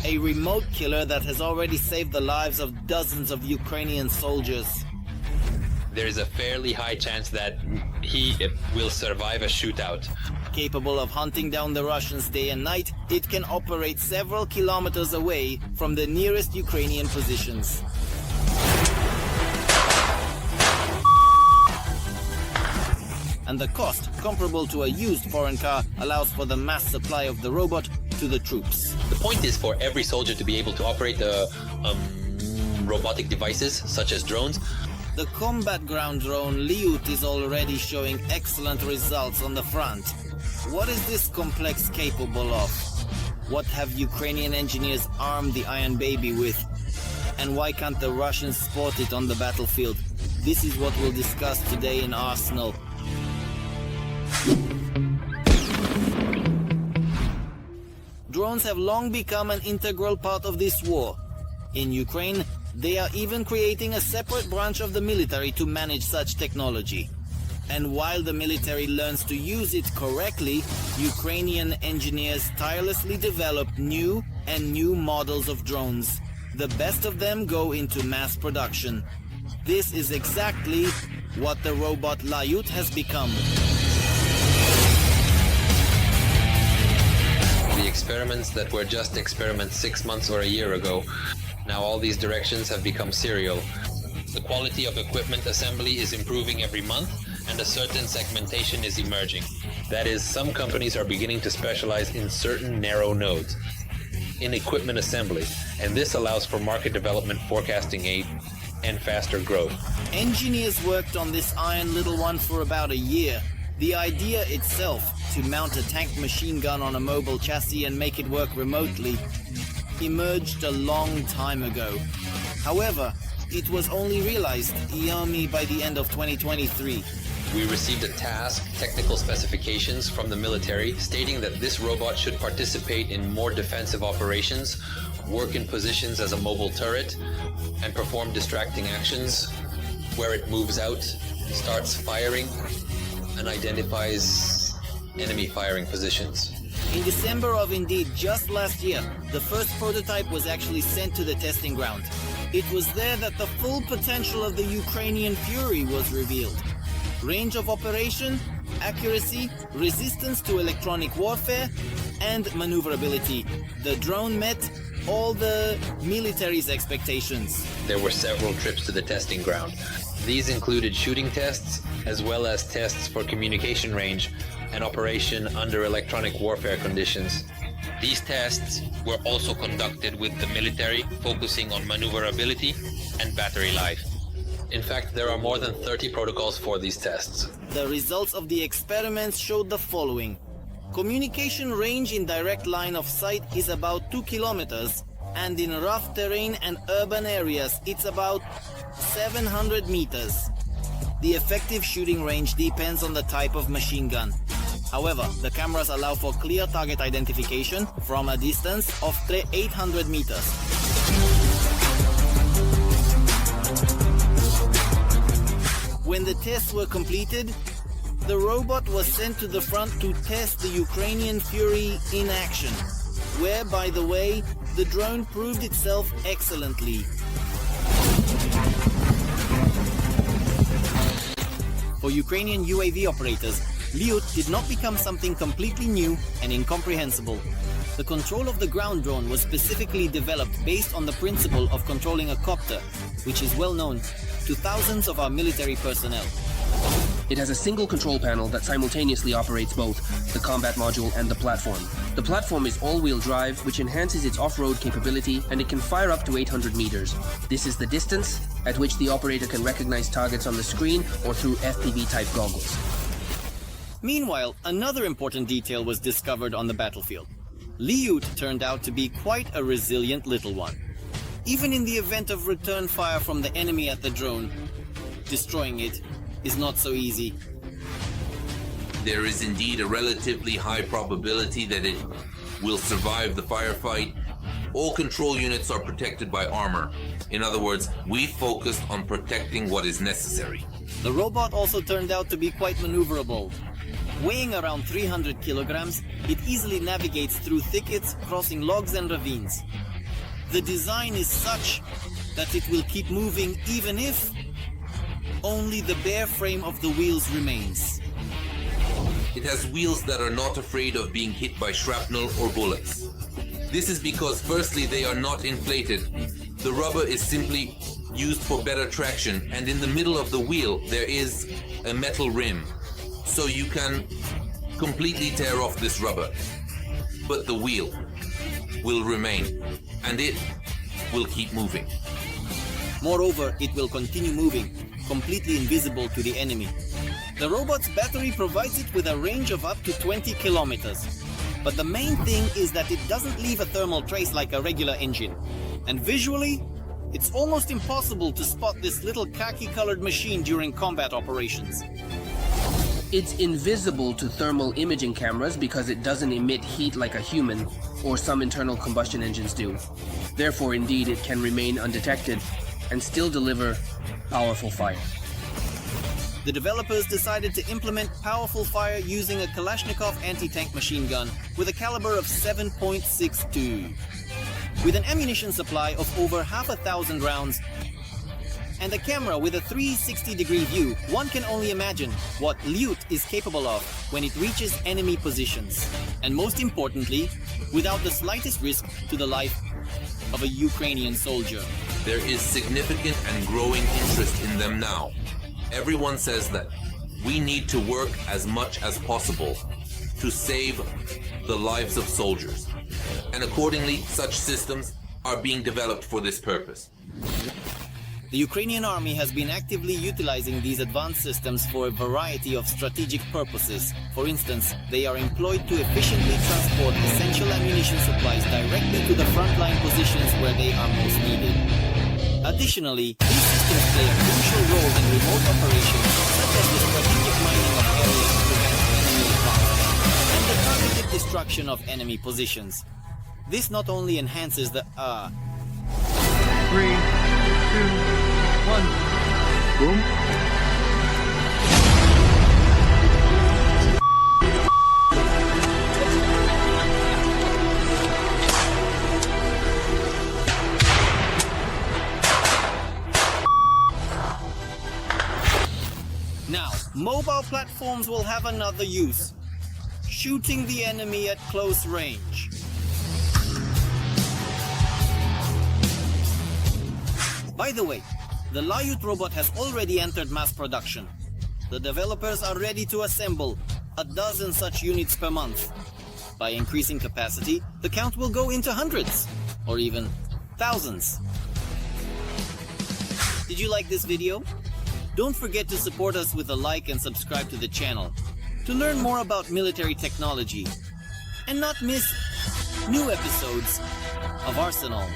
a remote killer that has already saved the lives of dozens of Ukrainian soldiers. There is a fairly high chance that he will survive a shootout. Capable of hunting down the Russians day and night, it can operate several kilometers away from the nearest Ukrainian positions. And the cost, comparable to a used foreign car, allows for the mass supply of the robot to the troops. The point is for every soldier to be able to operate the robotic devices, such as drones. The combat ground drone Lyut is already showing excellent results on the front. What is this complex capable of? What have Ukrainian engineers armed the Iron Baby with? And why can't the Russians spot it on the battlefield? This is what we'll discuss today in Arsenal. Drones have long become an integral part of this war. In Ukraine, they are even creating a separate branch of the military to manage such technology. And while the military learns to use it correctly, Ukrainian engineers tirelessly develop new models of drones. The best of them go into mass production. This is exactly what the robot Lyut has become. The experiments that were just experiments 6 months or a year ago, now all these directions have become serial. The quality of equipment assembly is improving every month, and a certain segmentation is emerging. That is, some companies are beginning to specialize in certain narrow nodes in equipment assembly, and this allows for market development, forecasting aid, and faster growth. Engineers worked on this iron little one for about a year. The idea itself, to mount a tank machine gun on a mobile chassis and make it work remotely, emerged a long time ago. However, it was only realized by the end of 2023. We received a task, technical specifications from the military, stating that this robot should participate in more defensive operations, work in positions as a mobile turret, and perform distracting actions, where it moves out, starts firing, and identifies enemy firing positions. In December of indeed just last year, the first prototype was actually sent to the testing ground. It was there that the full potential of the Ukrainian Fury was revealed. Range of operation, accuracy, resistance to electronic warfare, and maneuverability. The drone met all the military's expectations. There were several trips to the testing ground. These included shooting tests, as well as tests for communication range and operation under electronic warfare conditions. These tests were also conducted with the military, focusing on maneuverability and battery life. In fact, there are more than 30 protocols for these tests. The results of the experiments showed the following. Communication range in direct line of sight is about 2 kilometers, and in rough terrain and urban areas it's about 700 meters. The effective shooting range depends on the type of machine gun. However, the cameras allow for clear target identification from a distance of 800 meters. When the tests were completed, the robot was sent to the front to test the Ukrainian Fury in action, where, by the way, the drone proved itself excellently. For Ukrainian UAV operators, Lyut did not become something completely new and incomprehensible. The control of the ground drone was specifically developed based on the principle of controlling a copter, which is well known to thousands of our military personnel. It has a single control panel that simultaneously operates both the combat module and the platform. The platform is all-wheel drive, which enhances its off-road capability, and it can fire up to 800 meters. This is the distance at which the operator can recognize targets on the screen or through FPV-type goggles. Meanwhile, another important detail was discovered on the battlefield. Lyut turned out to be quite a resilient little one. Even in the event of return fire from the enemy at the drone, destroying it is not so easy. There is indeed a relatively high probability that it will survive the firefight. All control units are protected by armor. In other words, we focused on protecting what is necessary. The robot also turned out to be quite maneuverable. Weighing around 300 kilograms, it easily navigates through thickets, crossing logs and ravines. The design is such that it will keep moving even if only the bare frame of the wheels remains. It has wheels that are not afraid of being hit by shrapnel or bullets. This is because firstly they are not inflated. The rubber is simply used for better traction, and in the middle of the wheel there is a metal rim. So you can completely tear off this rubber. But the wheel will remain, and it will keep moving. Moreover, it will continue moving, completely invisible to the enemy. The robot's battery provides it with a range of up to 20 kilometers. But the main thing is that it doesn't leave a thermal trace like a regular engine. And visually, it's almost impossible to spot this little khaki-colored machine during combat operations. It's invisible to thermal imaging cameras because it doesn't emit heat like a human or some internal combustion engines do. Therefore, indeed, it can remain undetected and still deliver powerful fire. The developers decided to implement powerful fire using a Kalashnikov anti-tank machine gun with a caliber of 7.62. With an ammunition supply of over 1,000 rounds and a camera with a 360-degree view, one can only imagine what Lyut is capable of when it reaches enemy positions. And most importantly, without the slightest risk to the life of a Ukrainian soldier. There is significant and growing interest in them now. Everyone says that we need to work as much as possible to save the lives of soldiers. And accordingly, such systems are being developed for this purpose. The Ukrainian army has been actively utilizing these advanced systems for a variety of strategic purposes. For instance, they are employed to efficiently transport essential ammunition supplies directly to the frontline positions where they are most needed. Additionally, these systems play a crucial role in remote operations, such as the strategic mining of areas to prevent enemy advance and the targeted destruction of enemy positions. This not only enhances the 3, 2, 1. Boom. Now, mobile platforms will have another use: shooting the enemy at close range. By the way, the Lyut robot has already entered mass production. The developers are ready to assemble a dozen such units per month. By increasing capacity, the count will go into hundreds, or even thousands. Did you like this video? Don't forget to support us with a like and subscribe to the channel to learn more about military technology and not miss new episodes of Arsenal.